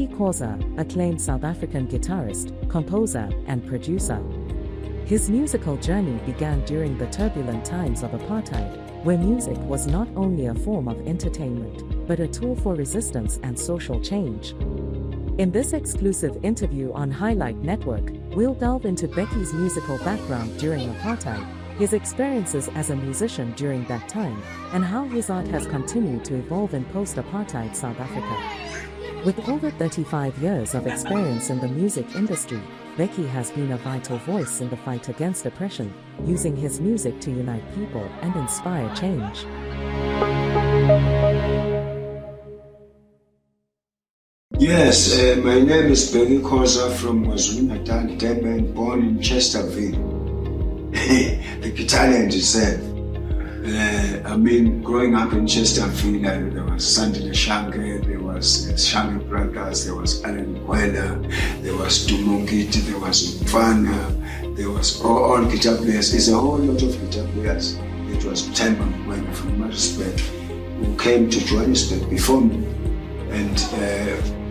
Bheki Khoza, acclaimed South African guitarist, composer, and producer. His musical journey began during the turbulent times of apartheid, where music was not only a form of entertainment, but a tool for resistance and social change. In this exclusive interview on Highlight Network, we'll delve into Bheki's musical background during apartheid, his experiences as a musician during that time, and how his art has continued to evolve in post-apartheid South Africa. With over 35 years of experience in the music industry, Bheki has been a vital voice in the fight against oppression, using his music to unite people and inspire change. Yes, my name is Bheki Khoza from KwaZulu-Natal, Durban, born in Chesterville. The Italian descent. Growing up in Chesterville, there was Sandile Shange, there was Shange Brothers, there was Alan Kwela, there was Dumongiti, there was Mfana, there was all guitar players. It's a whole lot of guitar players. It was Temba Mkwena from Maritzburg who came to Johannesburg before me. And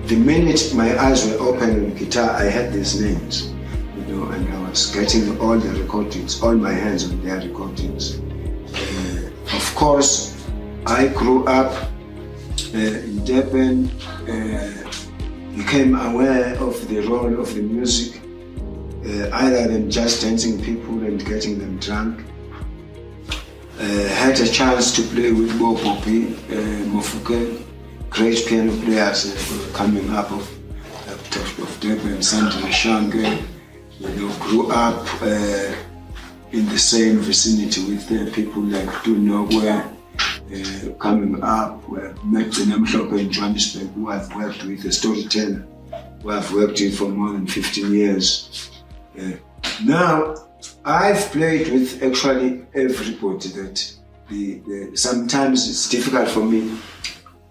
the minute my eyes were open on guitar, I had these names, and I was getting all the recordings, all my hands on their recordings. Of course, I grew up in Durban, became aware of the role of the music, either than just dancing people and getting them drunk. Had a chance to play with Bo Poppy, Mofuke, great piano players coming up of Durban, Sandile Shange. Grew up in the same vicinity with people like Tunogwe, coming up, met Namhlophe in Johannesburg, who I've worked with, a storyteller, who I've worked with for more than 15 years. Now, I've played with actually everybody that sometimes it's difficult for me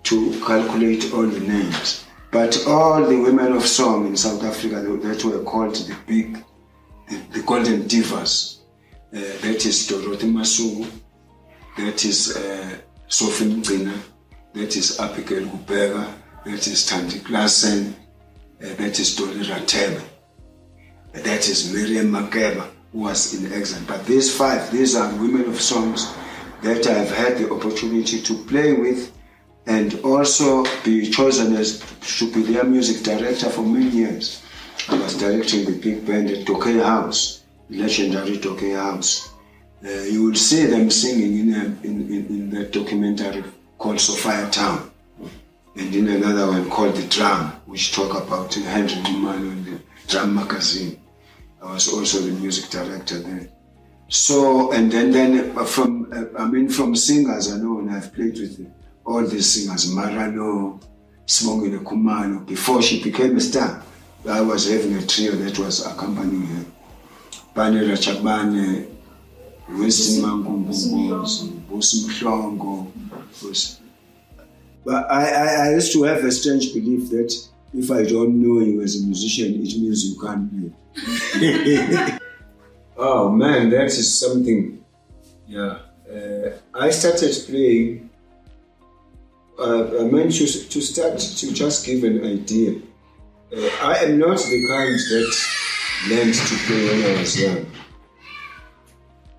to calculate all the names. But all the women of song in South Africa that were called the Golden Divas, that is Dorothy Masuku, that is Sophie Mgcina, that is Abigail Gubeka, that is Tanti Klassen, that is Dolly Ratebe, that is Miriam Makeba, who was in exile. But these are women of songs that I've had the opportunity to play with and also be chosen to be their music director for many years. I was directing the big band at Tokay House, the legendary Tokay House. You will see them singing in that documentary called Sophia Town, and in another one called The Drum, which talk about Henry Newman and the Drum magazine. I was also the music director there. So, and then from singers alone, I've played with all these singers, Marano, Smongile Kumano. Before she became a star, I was having a trio that was accompanying her. Panera Chabane, Winston Mangumbungos, Bosi Mhlongo. But I used to have a strange belief that if I don't know you as a musician, it means you can't play. Oh man, that is something. Yeah. I started playing. I meant to start to just give an idea. I am not the kind that learned to play when I was young.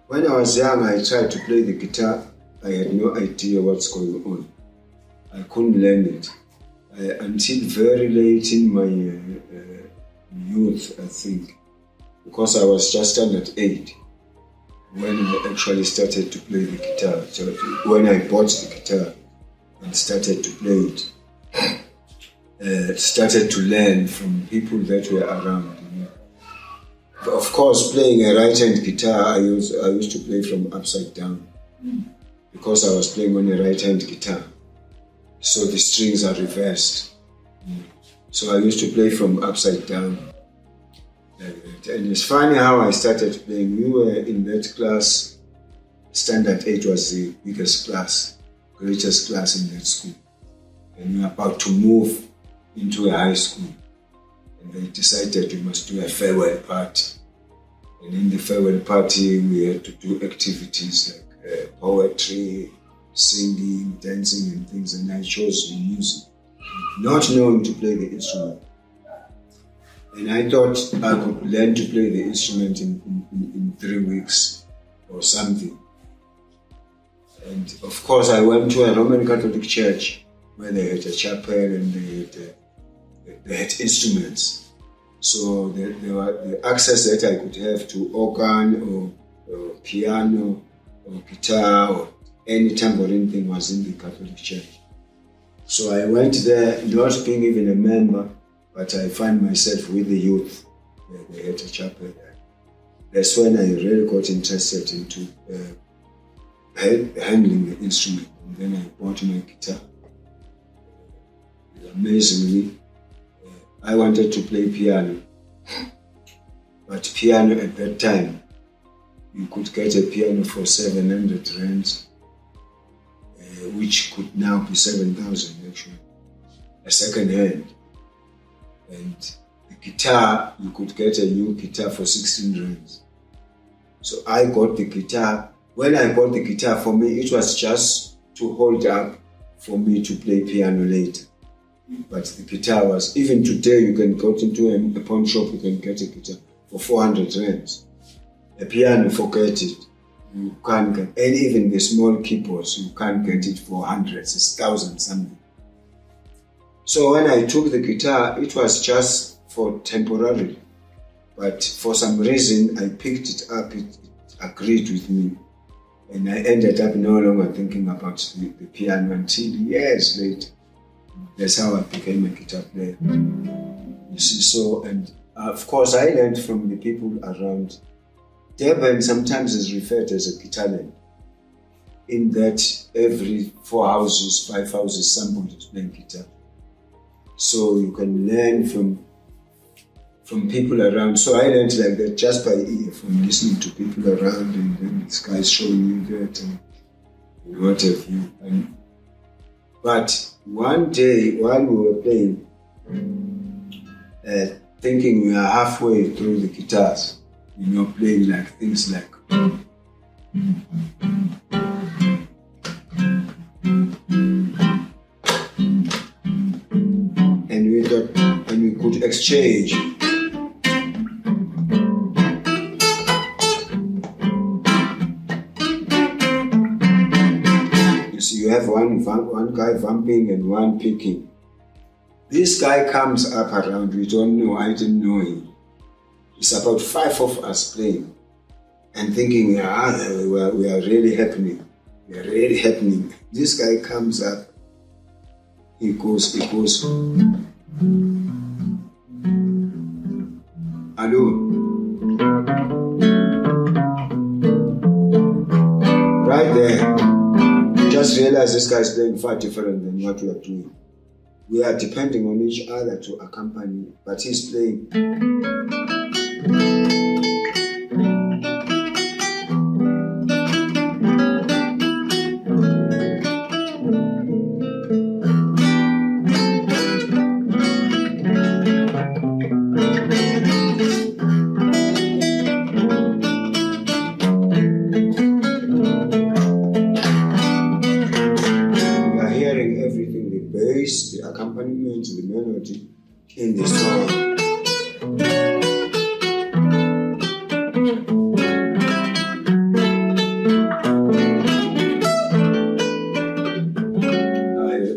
When I was young, I tried to play the guitar. I had no idea what's going on. I couldn't learn it until very late in my youth, I think, because I was just standard 8 when I actually started to play the guitar. So when I bought the guitar and started to play it, started to learn from people that were around. Of course, playing a right-hand guitar, I used to play from upside down because I was playing on a right-hand guitar. So the strings are reversed. So I used to play from upside down. And it's funny how I started playing. We were in that class. Standard 8 was the biggest class, greatest class in that school. And we were about to move into a high school. And they decided we must do a farewell party. And in the farewell party, we had to do activities like poetry, singing, dancing and things. And I chose the music. not knowing to play the instrument. And I thought I could learn to play the instrument in 3 weeks or something. And of course, I went to a Roman Catholic church where they had a chapel and they had instruments. So the access that I could have to organ or piano or guitar or any tambourine thing was in the Catholic church. So I went there, not being even a member, but I found myself with the youth. They had a chapel there. That's when I really got interested into handling the instrument. And then I bought my guitar. Amazingly, I wanted to play piano. But piano at that time, you could get a piano for 700 rands, which could now be 7,000 actually, a second hand. And the guitar, you could get a new guitar for 16 rands. So I got the guitar. When I got the guitar, for me, it was just to hold up for me to play piano later. But the guitar was, even today, you can go into a pawn shop, you can get a guitar for 400 rands. A piano, forget it. You can't get, and even the small keyboards, you can't get it for hundreds, it's thousands something. So when I took the guitar, it was just for temporary. But for some reason, I picked it up, it agreed with me. And I ended up no longer thinking about the piano until years later. That's how I became a guitar player. You see, so, and of course, I learned from the people around. Durban sometimes is referred as a guitar land, in that every 4 houses, 5 houses, somebody is playing guitar. So you can learn from people around. So I learned like that just by ear, from listening to people around, and then this guy's showing you that and what have you. But one day while we were playing, thinking we are halfway through the guitars, playing like things like and we thought, and we could exchange. You see, you have one guy vamping and one picking. This guy comes up around, we don't know, I didn't know him. It's about 5 of us playing and thinking, we are really happening. We are really happening. This guy comes up, he goes, hello. Right there, you just realize this guy is playing far different than what we are doing. We are depending on each other to accompany, but he's playing. The accompaniment, the melody in the song.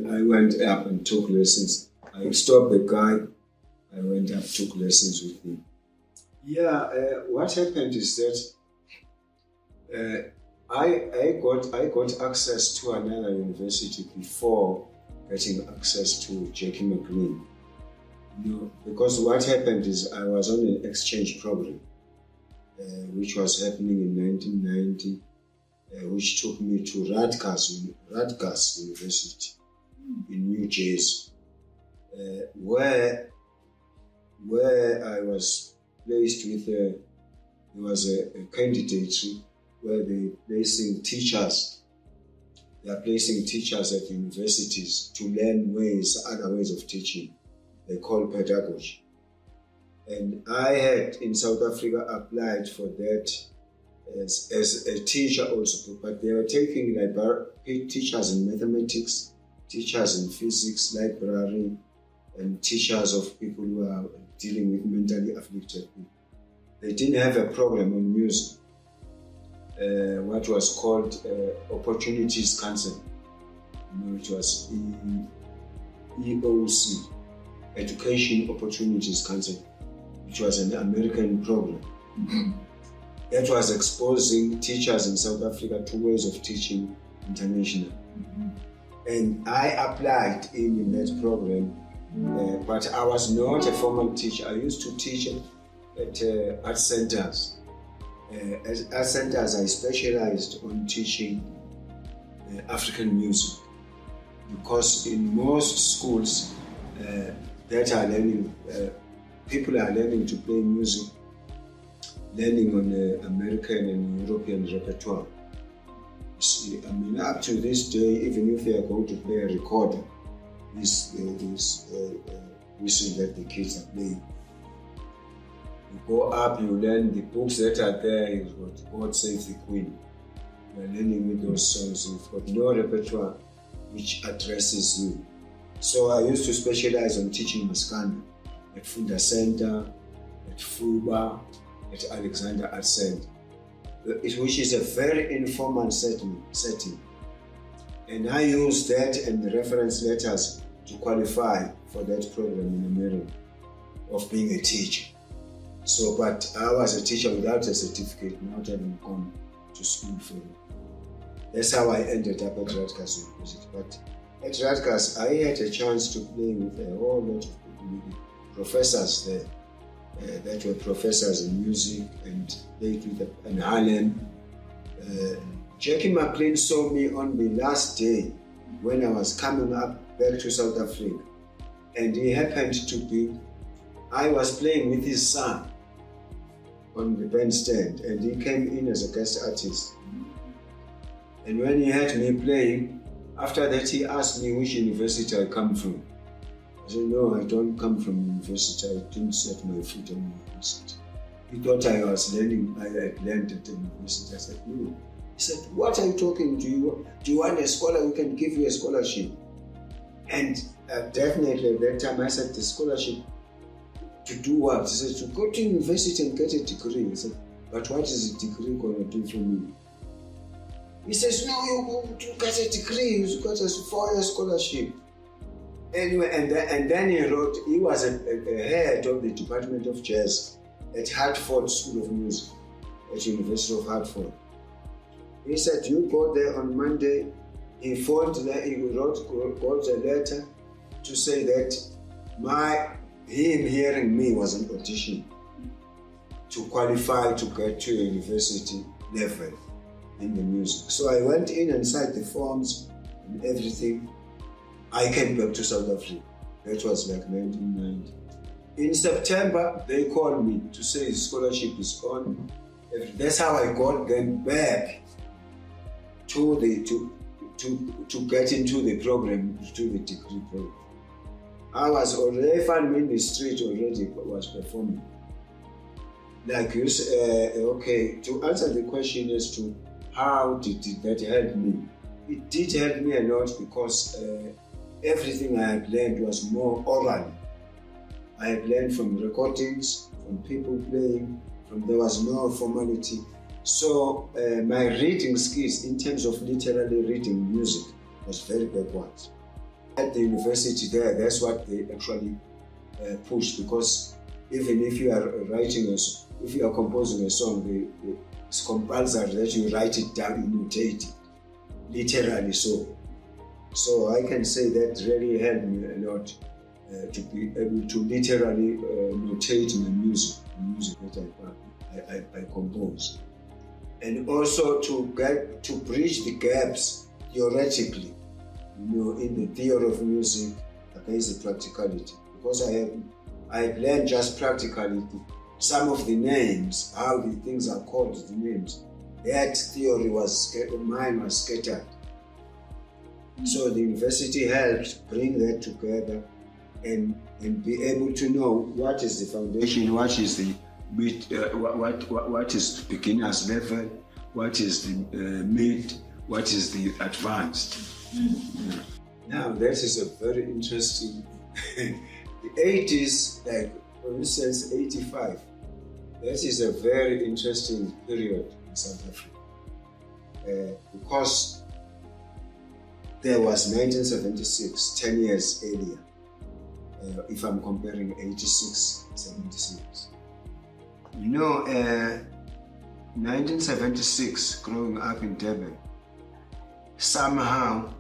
I went up and took lessons. I stopped the guy. I went up, took lessons with him. What happened is that I got access to another university before getting access to Bheki McLean. Because what happened is I was on an exchange program, which was happening in 1990, which took me to Rutgers University in New Jersey, where I was placed with there was a candidate where they placing teachers. They are placing teachers at universities to learn other ways of teaching. They call pedagogy. And I had in South Africa applied for that as a teacher also, but they were taking like teachers in mathematics, teachers in physics, library, and teachers of people who are dealing with mentally afflicted people. They didn't have a program on music, what was called Opportunities Council. It was EOC, Education Opportunities Council, which was an American program. That was exposing teachers in South Africa to ways of teaching international. And I applied in that program, but I was not a formal teacher. I used to teach at art centers. At art centers, I specialized on teaching African music, because in most schools that are learning, people are learning to play music, learning on the American and European repertoire. See, I mean, up to this day, even if they are going to play a recorder, this music that the kids are playing, you go up, you learn the books that are there. You've got God Save the Queen. You are learning with those songs. You've got no repertoire which addresses you. So I used to specialize on teaching Maskanda at Funda Center, at Fuba, at Alexander Art Center, which is a very informal setting. And I used that and the reference letters to qualify for that program in America of being a teacher. So, but I was a teacher without a certificate, not having gone to school for it. That's how I ended up at Rutgers University. But at Rutgers, I had a chance to play with a whole lot of professors there. That were professors in music and played with in Harlem. Jackie McLean saw me on the last day when I was coming up back to South Africa. And he happened to be, I was playing with his son on the bandstand, and he came in as a guest artist. And when he had me playing, after that he asked me which university I come from. I said, no, I don't come from university. I didn't set my foot on university. He thought I was learning, I had learned at the university. I said, no. He said, what are you talking to? Do you want a scholar? We can give you a scholarship. And definitely at that time I said, the scholarship to do what? He said, to go to university and get a degree. I said, but what is a degree going to do for me? He says, no, you go to get a degree. You got a 4-year scholarship. Anyway, and then he wrote, he was a head of the Department of Jazz at Hartford School of Music, at University of Hartford. He said, you go there on Monday. He wrote a letter to say that him hearing me was an audition to qualify to get to a university level in the music. So I went in and signed the forms and everything. I came back to South Africa. That was like 1990. In September, they called me to say the scholarship is on. That's how I got them back to get into the program, to the degree program. I was already found in the street already, was performing. Like you say, okay, to answer the question as to how did that help me? It did help me a lot because everything I had learned was more oral. I had learned from recordings, from people playing, there was no formality. So my reading skills in terms of literally reading music was very backwards. At the university there, that's what they actually push, because even if you are if you are composing a song, it's compulsory that you write it down, you notate it, literally so. So I can say that really helped me a lot to be able to literally notate my music, the music that I compose. And also to bridge the gaps theoretically, in the theory of music against the practicality. Because I had learned just practically some of the names, how the things are called, the names. That theory mine was scattered. So the university helped bring that together and be able to know what is the foundation, what is the what is the beginner's level, what is the mid, what is the advanced. Now that is a very interesting. The 80s, like for instance, 85. That is a very interesting period in South Africa because there was 1976, 10 years earlier. If I'm comparing 86, 76. 1976, growing up in Durban, somehow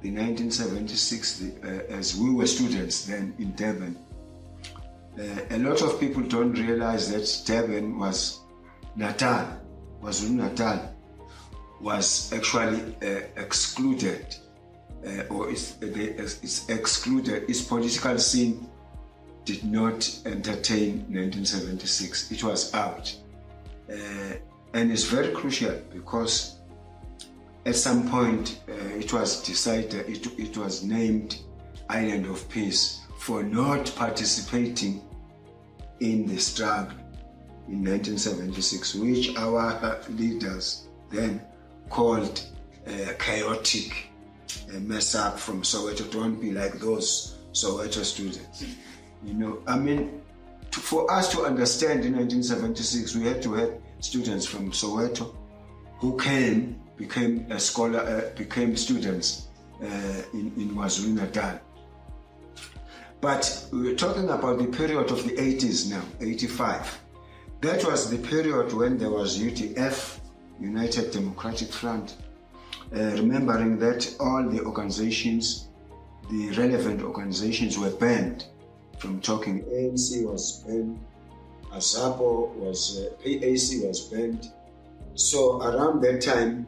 the 1976, as we were students then in Durban, a lot of people don't realize that Durban was Natal, KwaZulu-Natal, was actually excluded, or it's excluded. Its political scene did not entertain 1976. It was out. And it's very crucial because at some point it was decided, it was named Island of Peace for not participating in the struggle in 1976, which our leaders then called chaotic, mess up from Soweto. Don't be like those Soweto students. For us to understand in 1976, we had to have students from Soweto who became students in KwaZulu-Natal. But we're talking about the period of the 80s now, 85. That was the period when there was UDF, United Democratic Front, remembering that all the organizations, the relevant organizations were banned from talking. ANC was banned, ASAPO was, PAC was banned. So around that time,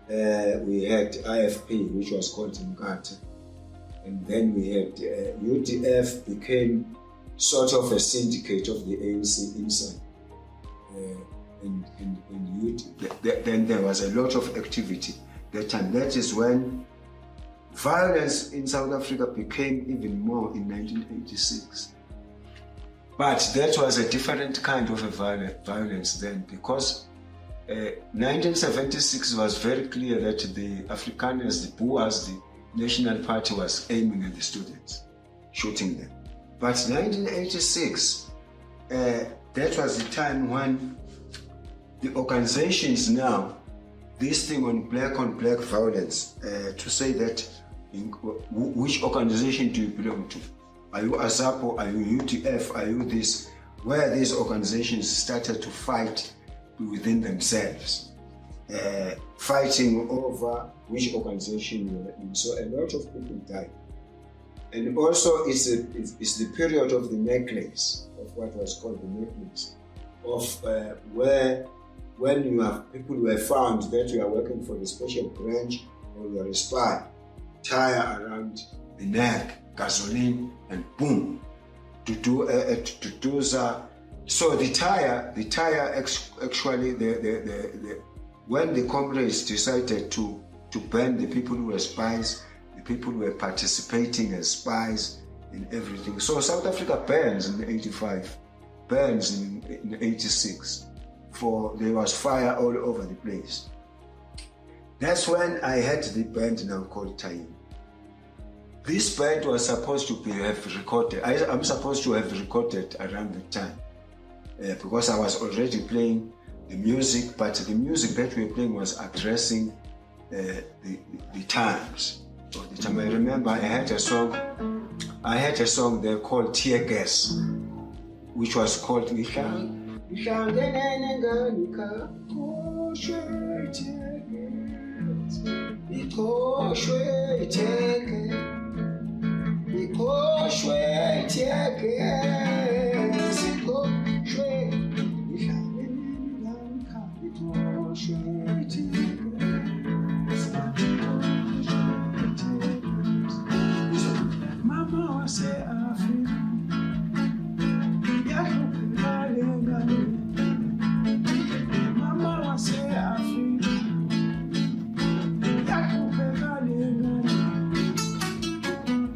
we had IFP, which was called Mkata. And then we had UDF became sort of a syndicate of the ANC inside. Then there was a lot of activity that time. That is when violence in South Africa became even more in 1986. But that was a different kind of a violence then, because 1976 was very clear that the Afrikaners, the Boers, the National Party was aiming at the students, shooting them. But 1986, that was the time when the organizations now, this thing on black violence, to say that which organization do you belong to? Are you ASAPO? Are you UDF? Are you this? Where these organizations started to fight within themselves, fighting over which organization you were in. So a lot of people died. And also it's the period of the necklace, of what was called the necklace, of where when you have people who have found that you are working for the special branch or you are a spy, tie around the neck, gasoline, and boom, to do so the tire actually when the comrades decided to ban the people who were spies, the people who were participating as spies in everything. So South Africa burns in 85, burns in 86, for there was fire all over the place. That's when I had the band now called Time. This band was supposed to have recorded. I'm supposed to have recorded around the time because I was already playing the music, but the music that we were playing was addressing the times of the time. I remember I had a song there called Tear Gas, which was called Mama was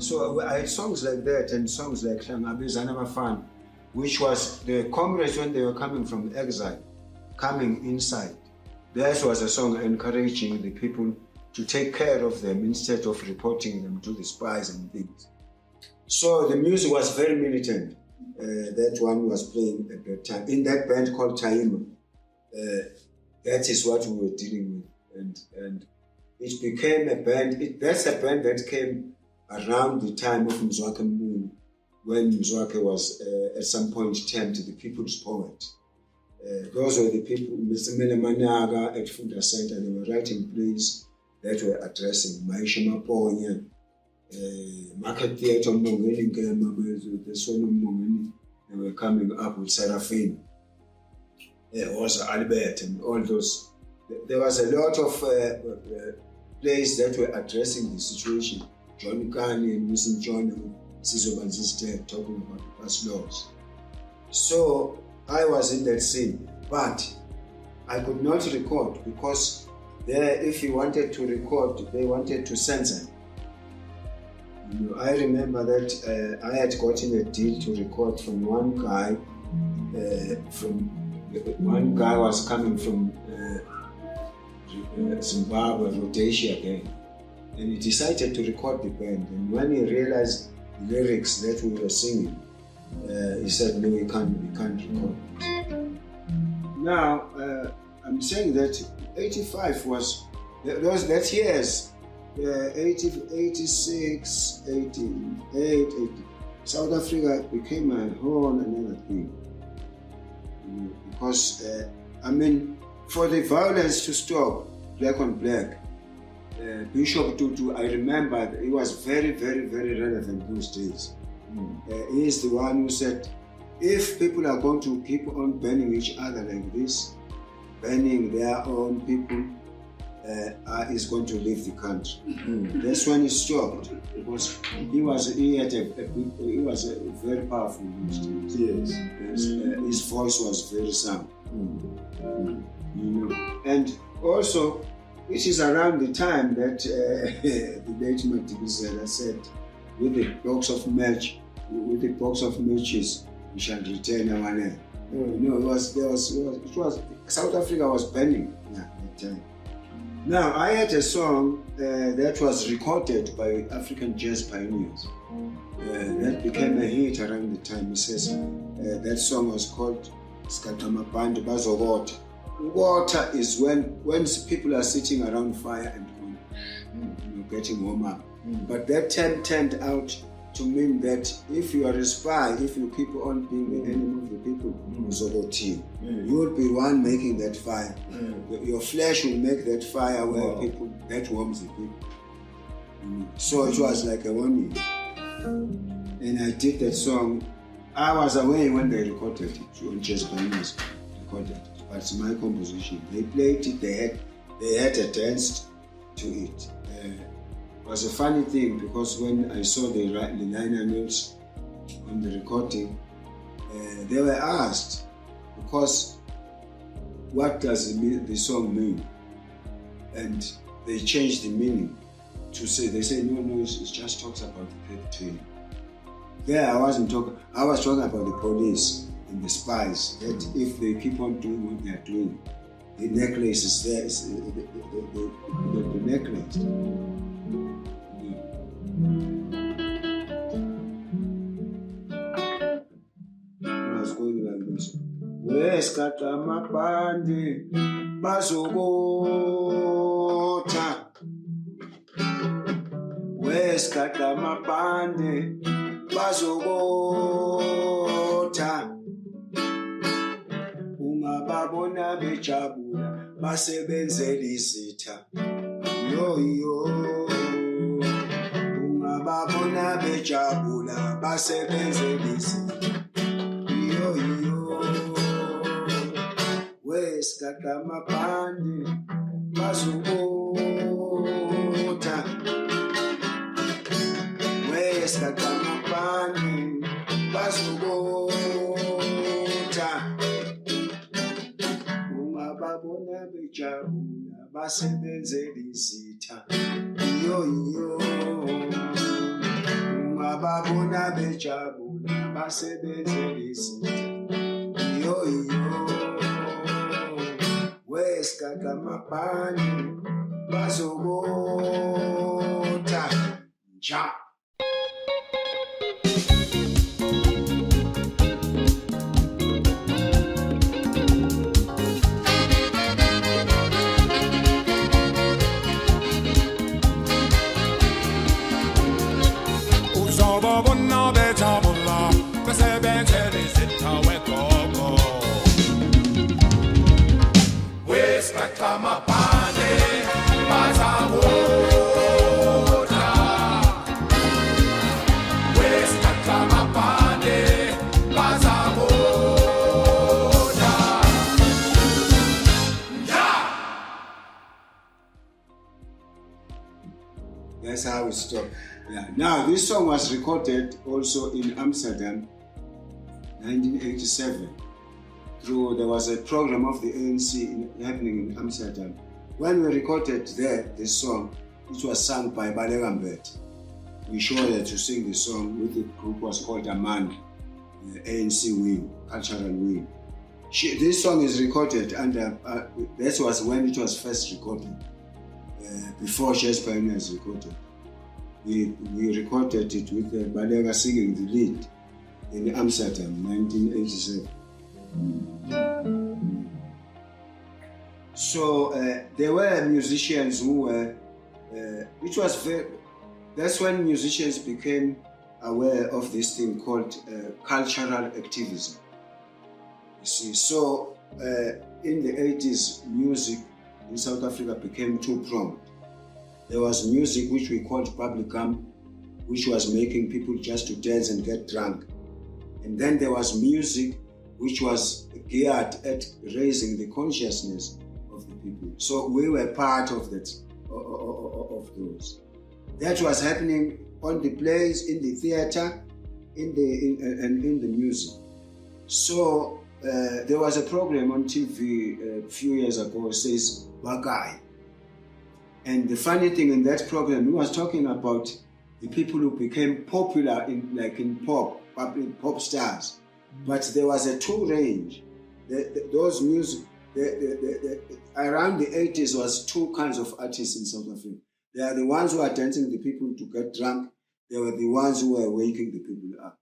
So I had songs like that and songs like Shangabizana Mafan, which was the comrades when they were coming from exile, coming inside. That was a song encouraging the people to take care of them instead of reporting them to the spies and things. So the music was very militant. That one was playing at that time in that band called Taima. That is what we were dealing with, and it became a band. That's a band that came around the time of Mzwakhe Moon, when Mzwakhe was at some point termed the people's poet. Those were the people, Mr. Mele Managa at Funda Center, they were writing plays that were addressing Maisha Maponya, Market Theatre Mongeni, the Son of Mongeni, they were coming up with Seraphine, also Albert, and all those. There was a lot of plays that were addressing the situation. John Kani and Missing John Sizobanziste talking about the past laws. So I was in that scene, but I could not record because there, if you wanted to record, they wanted to censor. I remember that I had gotten a deal to record from one guy. One guy was coming from Zimbabwe, Rhodesia then, and he decided to record the band. And when he realized the lyrics that we were singing, he said, "No, we can't record." Now, I'm saying that 85 was that years. 86, 88, 80. South Africa became a whole another thing. Because, for the violence to stop, black on black, Bishop Tutu, I remember he was very, very, very relevant those days. He is the one who said, if people are going to keep on burning each other like this, burning their own people, is going to leave the country. That's when he stopped, because he was a very powerful minister. Yes. His voice was very sound. And also, it is around the time that the late Matibizela said, with the box of matches, we shall return our land. South Africa was burning at that time. Now, I had a song that was recorded by African jazz pioneers. That became a hit around the time. He says that song was called Skatamapande Bazo Water. Water is when people are sitting around fire and getting warm up. But that term turned out to mean that if you are a spy, if you keep on being the enemy of the people, you will be one making that fire. Your flesh will make that fire where people, that warms the people. So it was like a warning. And I did that song. I was away when they recorded it, on Jazz Pioneers recorded it. But it's my composition. They played it, they had a dance to it. It was a funny thing because when I saw the liner notes on the recording, they were asked, because what does the song mean? And they changed the meaning to say, they say, no, it just talks about the perpetrator. There I was talking about the police and the spies, that if they keep on doing what they are doing, the necklace is there, the necklace. I was going like this. Weskata mapande bazogota. Weskata mapande bazogota. Ungababona bejabula basebenzela izitha. Yo. Ungababona bejabula basebenzela izitha. Yo. Weskata mapande bazogota. Weskata mapande bazogota. Ungababona bejabula basebenzela izitha. Yo. Ungababona bejabula basebenzela izitha. Yo. Weskata mapande bazobota nja. That's how we stop. Yeah. Now, this song was recorded also in Amsterdam, 1987. There was a program of the ANC happening in Amsterdam. When we recorded there, this song, it was sung by Balekambet. We showed her to sing the song with the group was called Amanda, the ANC wing, cultural wing. This song is recorded under, that was when it was first recorded. Before Jazz Pioneers recorded. We recorded it with Baleka singing the lead in Amsterdam, 1987. So there were musicians who were, that's when musicians became aware of this thing called cultural activism. You see, so in the 80s, music in South Africa became two-pronged. There was music which we called bubblegum, which was making people just to dance and get drunk. And then there was music which was geared at raising the consciousness of the people. So we were part of that, of those. That was happening on the plays, in the theater, and in the music. So there was a program on TV a few years ago, it says Bagai. And the funny thing in that program, we was talking about the people who became popular in pop stars. But there was a two range. Those music, around the 80s was two kinds of artists in South Africa. They are the ones who are dancing the people to get drunk. They were the ones who were waking the people up.